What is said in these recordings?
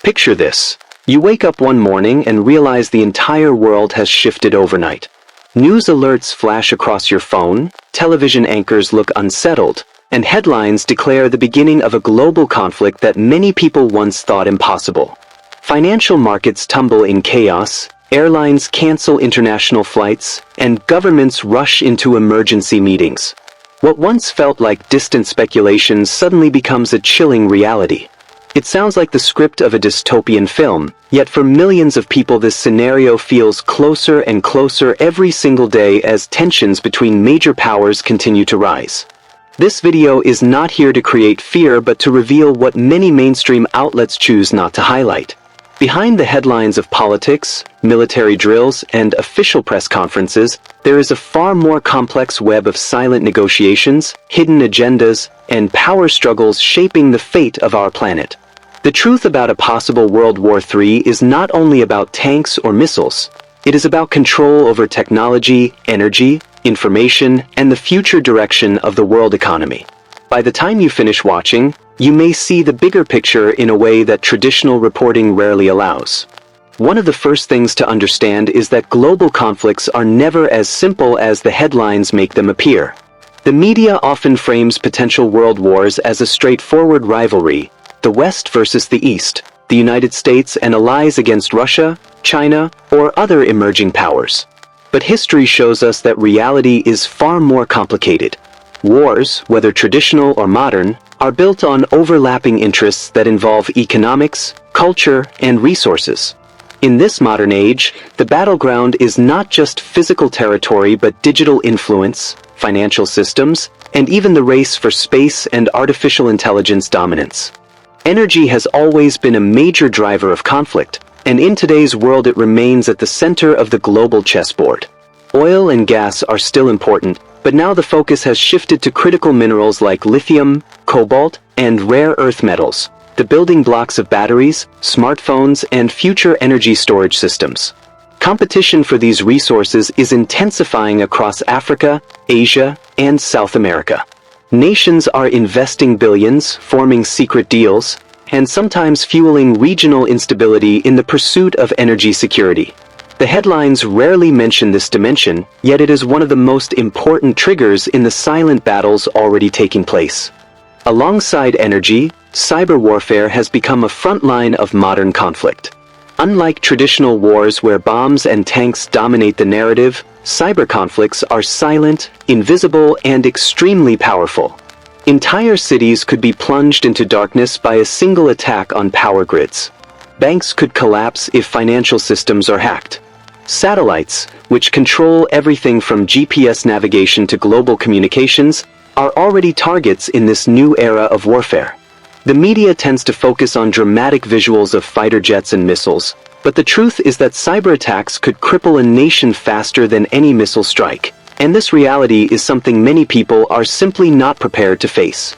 Picture this. You wake up one morning and realize the entire world has shifted overnight. News alerts flash across your phone, television anchors look unsettled, and headlines declare the beginning of a global conflict that many people once thought impossible. Financial markets tumble in chaos, airlines cancel international flights, and governments rush into emergency meetings. What once felt like distant speculation suddenly becomes a chilling reality. It sounds like the script of a dystopian film, yet for millions of people this scenario feels closer and closer every single day as tensions between major powers continue to rise. This video is not here to create fear but to reveal what many mainstream outlets choose not to highlight. Behind the headlines of politics, military drills, and official press conferences, there is a far more complex web of silent negotiations, hidden agendas, and power struggles shaping the fate of our planet. The truth about a possible World War III is not only about tanks or missiles. It is about control over technology, energy, information, and the future direction of the world economy. By the time you finish watching, you may see the bigger picture in a way that traditional reporting rarely allows. One of the first things to understand is that global conflicts are never as simple as the headlines make them appear. The media often frames potential world wars as a straightforward rivalry, the West versus the East, the United States and allies against Russia, China, or other emerging powers. But history shows us that reality is far more complicated. Wars, whether traditional or modern, are built on overlapping interests that involve economics, culture, and resources. In this modern age, the battleground is not just physical territory but digital influence, financial systems, and even the race for space and artificial intelligence dominance. Energy has always been a major driver of conflict, and in today's world it remains at the center of the global chessboard. Oil and gas are still important, but now the focus has shifted to critical minerals like lithium, cobalt, and rare earth metals, the building blocks of batteries, smartphones, and future energy storage systems. Competition for these resources is intensifying across Africa, Asia, and South America. Nations are investing billions, forming secret deals, and sometimes fueling regional instability in the pursuit of energy security. The headlines rarely mention this dimension, yet it is one of the most important triggers in the silent battles already taking place. Alongside energy, cyber warfare has become a front line of modern conflict. Unlike traditional wars where bombs and tanks dominate the narrative, cyber conflicts are silent, invisible, and extremely powerful. Entire cities could be plunged into darkness by a single attack on power grids. Banks could collapse if financial systems are hacked. Satellites, which control everything from GPS navigation to global communications, are already targets in this new era of warfare. The media tends to focus on dramatic visuals of fighter jets and missiles, but the truth is that cyber attacks could cripple a nation faster than any missile strike, and this reality is something many people are simply not prepared to face.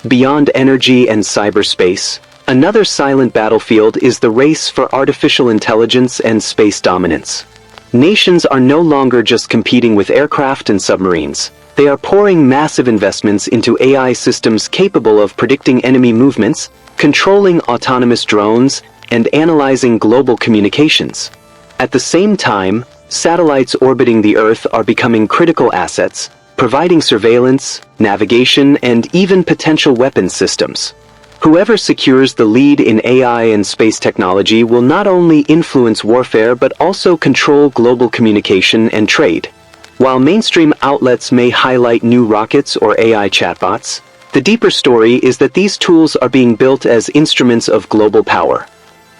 Beyond energy and cyberspace, another silent battlefield is the race for artificial intelligence and space dominance. Nations are no longer just competing with aircraft and submarines. They are pouring massive investments into AI systems capable of predicting enemy movements, controlling autonomous drones, and analyzing global communications. At the same time, satellites orbiting the Earth are becoming critical assets, providing surveillance, navigation, and even potential weapons systems. Whoever secures the lead in AI and space technology will not only influence warfare but also control global communication and trade. While mainstream outlets may highlight new rockets or AI chatbots, the deeper story is that these tools are being built as instruments of global power.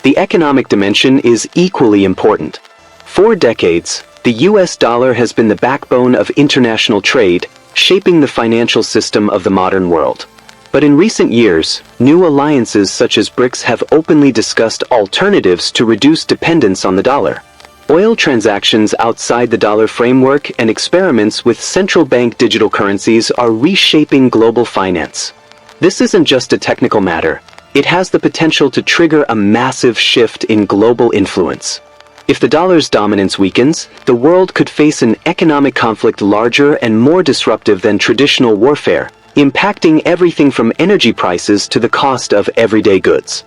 The economic dimension is equally important. For decades, the US dollar has been the backbone of international trade, shaping the financial system of the modern world. But in recent years, new alliances such as BRICS have openly discussed alternatives to reduce dependence on the dollar. Oil transactions outside the dollar framework and experiments with central bank digital currencies are reshaping global finance. This isn't just a technical matter. It has the potential to trigger a massive shift in global influence. If the dollar's dominance weakens, the world could face an economic conflict larger and more disruptive than traditional warfare, impacting everything from energy prices to the cost of everyday goods.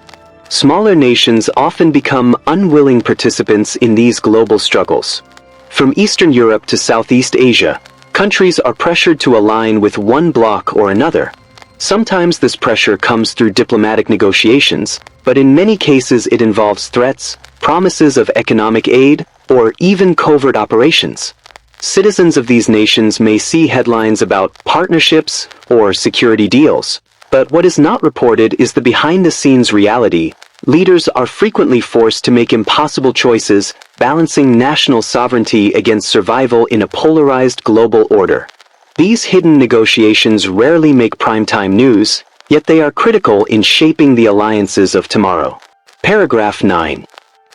Smaller nations often become unwilling participants in these global struggles. From Eastern Europe to Southeast Asia, countries are pressured to align with one bloc or another. Sometimes this pressure comes through diplomatic negotiations, but in many cases it involves threats, promises of economic aid, or even covert operations. Citizens of these nations may see headlines about partnerships or security deals, but what is not reported is the behind-the-scenes reality. Leaders are frequently forced to make impossible choices, balancing national sovereignty against survival in a polarized global order. These hidden negotiations rarely make primetime news, yet they are critical in shaping the alliances of tomorrow. Paragraph 9.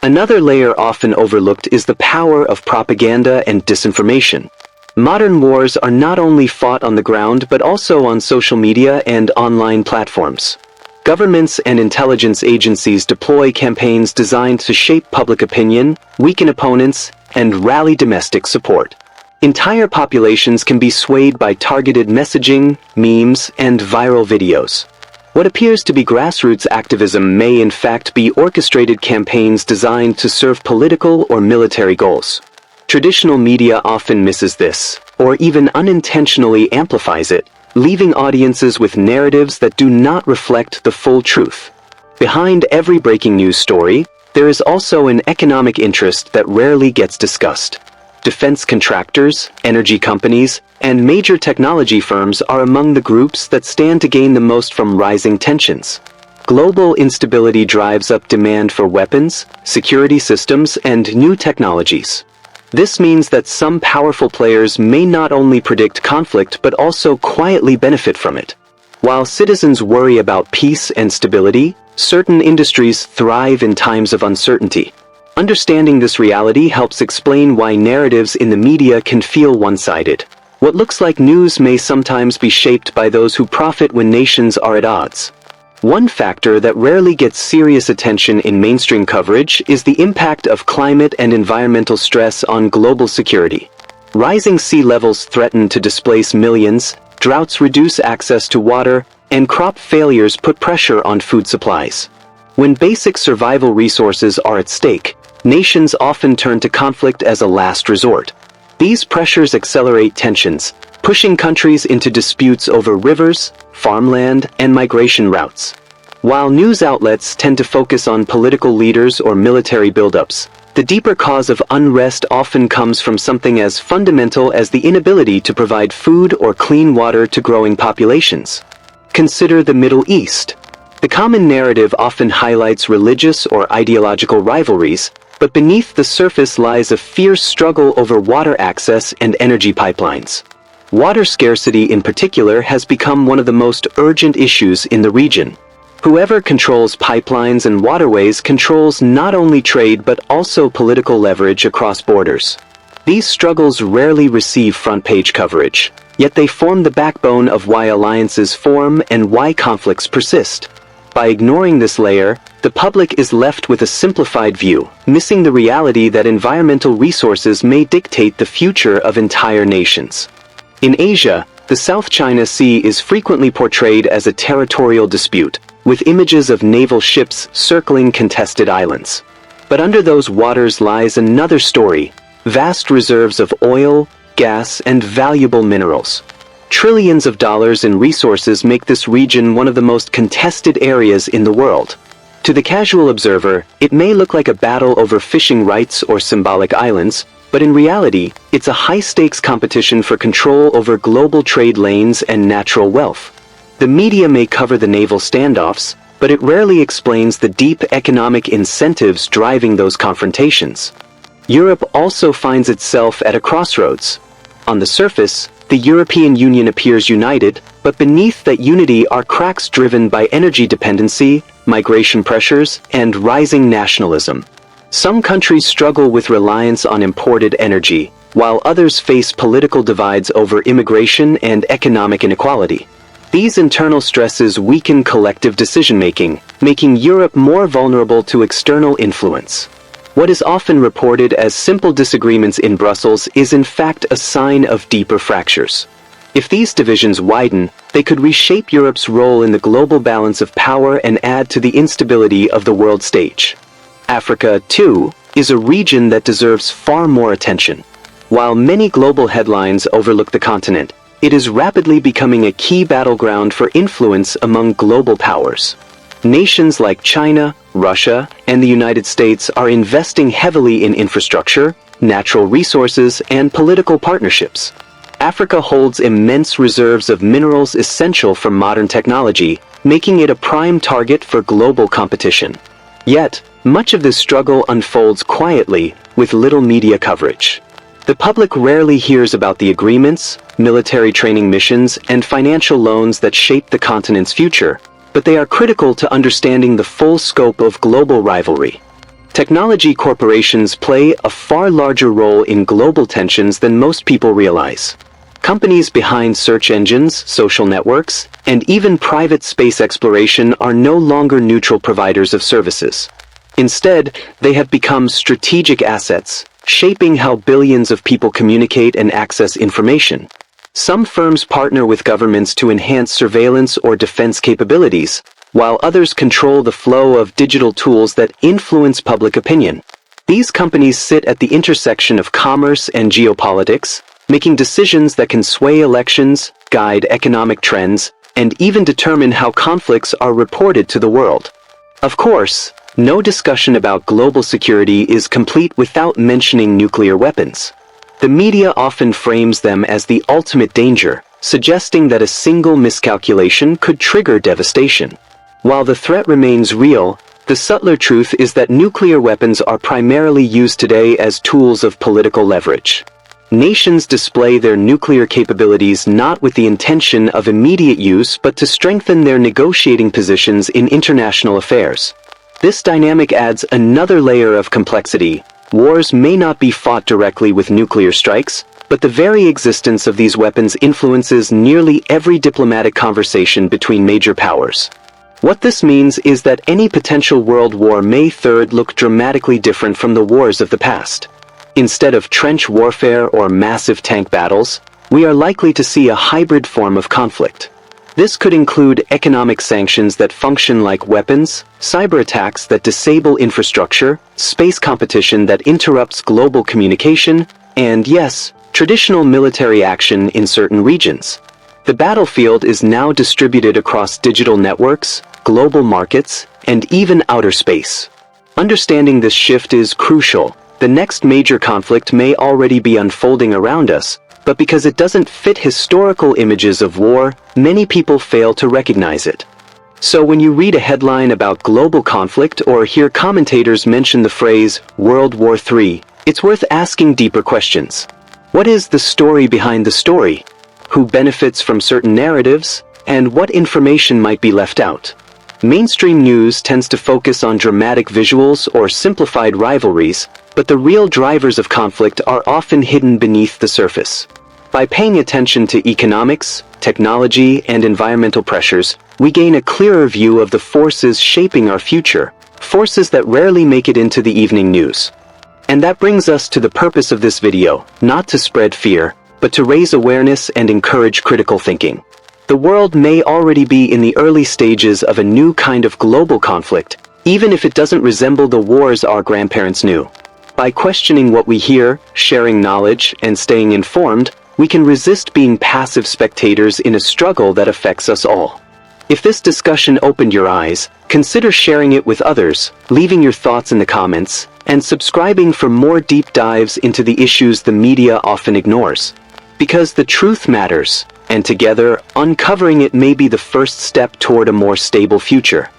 Another layer often overlooked is the power of propaganda and disinformation. Modern wars are not only fought on the ground but also on social media and online platforms. Governments and intelligence agencies deploy campaigns designed to shape public opinion, weaken opponents, and rally domestic support. Entire populations can be swayed by targeted messaging, memes, and viral videos. What appears to be grassroots activism may in fact be orchestrated campaigns designed to serve political or military goals. Traditional media often misses this, or even unintentionally amplifies it, leaving audiences with narratives that do not reflect the full truth. Behind every breaking news story, there is also an economic interest that rarely gets discussed. Defense contractors, energy companies, and major technology firms are among the groups that stand to gain the most from rising tensions. Global instability drives up demand for weapons, security systems, and new technologies. This means that some powerful players may not only predict conflict but also quietly benefit from it. While citizens worry about peace and stability, certain industries thrive in times of uncertainty. Understanding this reality helps explain why narratives in the media can feel one-sided. What looks like news may sometimes be shaped by those who profit when nations are at odds. One factor that rarely gets serious attention in mainstream coverage is the impact of climate and environmental stress on global security. Rising sea levels threaten to displace millions, droughts reduce access to water, and crop failures put pressure on food supplies. When basic survival resources are at stake, nations often turn to conflict as a last resort. These pressures accelerate tensions, pushing countries into disputes over rivers, farmland, and migration routes. While news outlets tend to focus on political leaders or military buildups, the deeper cause of unrest often comes from something as fundamental as the inability to provide food or clean water to growing populations. Consider the Middle East. The common narrative often highlights religious or ideological rivalries, but beneath the surface lies a fierce struggle over water access and energy pipelines. Water scarcity in particular has become one of the most urgent issues in the region. Whoever controls pipelines and waterways controls not only trade but also political leverage across borders. These struggles rarely receive front-page coverage, yet they form the backbone of why alliances form and why conflicts persist. By ignoring this layer, the public is left with a simplified view, missing the reality that environmental resources may dictate the future of entire nations. In Asia, the South China Sea is frequently portrayed as a territorial dispute, with images of naval ships circling contested islands. But under those waters lies another story: vast reserves of oil, gas, and valuable minerals. Trillions of dollars in resources make this region one of the most contested areas in the world. To the casual observer, it may look like a battle over fishing rights or symbolic islands, but in reality, it's a high-stakes competition for control over global trade lanes and natural wealth. The media may cover the naval standoffs, but it rarely explains the deep economic incentives driving those confrontations. Europe also finds itself at a crossroads. On the surface, the European Union appears united, but beneath that unity are cracks driven by energy dependency, migration pressures, and rising nationalism. Some countries struggle with reliance on imported energy, while others face political divides over immigration and economic inequality. These internal stresses weaken collective decision-making, making Europe more vulnerable to external influence. What is often reported as simple disagreements in Brussels is in fact a sign of deeper fractures. If these divisions widen, they could reshape Europe's role in the global balance of power and add to the instability of the world stage. Africa, too, is a region that deserves far more attention. While many global headlines overlook the continent, it is rapidly becoming a key battleground for influence among global powers. Nations like China, Russia, and the United States are investing heavily in infrastructure, natural resources, and political partnerships. Africa holds immense reserves of minerals essential for modern technology, making it a prime target for global competition. Yet, much of this struggle unfolds quietly, with little media coverage. The public rarely hears about the agreements, military training missions, and financial loans that shape the continent's future, but they are critical to understanding the full scope of global rivalry. Technology corporations play a far larger role in global tensions than most people realize. Companies behind search engines, social networks, and even private space exploration are no longer neutral providers of services. Instead, they have become strategic assets, shaping how billions of people communicate and access information. Some firms partner with governments to enhance surveillance or defense capabilities, while others control the flow of digital tools that influence public opinion. These companies sit at the intersection of commerce and geopolitics, making decisions that can sway elections, guide economic trends, and even determine how conflicts are reported to the world. Of course, no discussion about global security is complete without mentioning nuclear weapons. The media often frames them as the ultimate danger, suggesting that a single miscalculation could trigger devastation. While the threat remains real, the subtler truth is that nuclear weapons are primarily used today as tools of political leverage. Nations display their nuclear capabilities not with the intention of immediate use but to strengthen their negotiating positions in international affairs. This dynamic adds another layer of complexity. Wars may not be fought directly with nuclear strikes, but the very existence of these weapons influences nearly every diplomatic conversation between major powers. What this means is that any potential world war may look dramatically different from the wars of the past. Instead of trench warfare or massive tank battles, we are likely to see a hybrid form of conflict. This could include economic sanctions that function like weapons, cyber attacks that disable infrastructure, space competition that interrupts global communication, and yes, traditional military action in certain regions. The battlefield is now distributed across digital networks, global markets, and even outer space. Understanding this shift is crucial. The next major conflict may already be unfolding around us, but because it doesn't fit historical images of war, many people fail to recognize it. So when you read a headline about global conflict or hear commentators mention the phrase World War III, it's worth asking deeper questions. What is the story behind the story? Who benefits from certain narratives? And what information might be left out? Mainstream news tends to focus on dramatic visuals or simplified rivalries, but the real drivers of conflict are often hidden beneath the surface. By paying attention to economics, technology, and environmental pressures, we gain a clearer view of the forces shaping our future, forces that rarely make it into the evening news. And that brings us to the purpose of this video, not to spread fear, but to raise awareness and encourage critical thinking. The world may already be in the early stages of a new kind of global conflict, even if it doesn't resemble the wars our grandparents knew. By questioning what we hear, sharing knowledge, and staying informed, we can resist being passive spectators in a struggle that affects us all. If this discussion opened your eyes, consider sharing it with others, leaving your thoughts in the comments, and subscribing for more deep dives into the issues the media often ignores. Because the truth matters, and together, uncovering it may be the first step toward a more stable future.